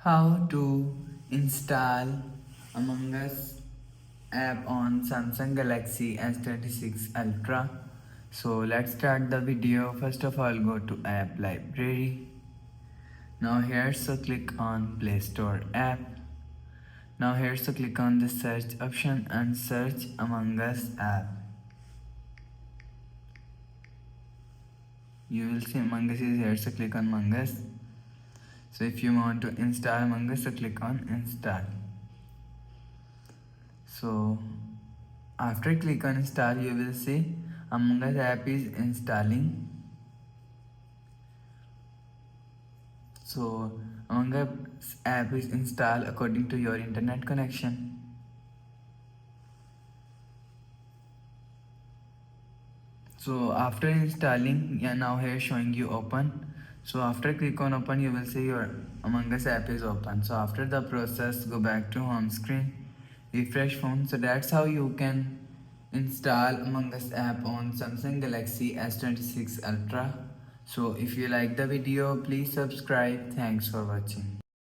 How to install Among Us app on Samsung Galaxy S26 Ultra. So let's start the video. First of all, go to app library. Now here, so click on Play Store app. Now here, so click on the search option and search Among Us app. You will see Among Us is here, so click on Among Us. So if you want to install Among Us, so click on install. So after click on install, you will see Among Us app is installing. So Among Us app is installed according to your internet connection. So after installing, yeah, now here showing you open. So after click on open, you will see your Among Us app is open. So after the process, go back to home screen, refresh phone. So that's how you can install Among Us app on Samsung Galaxy S26 Ultra. So if you like the video, please subscribe. Thanks for watching.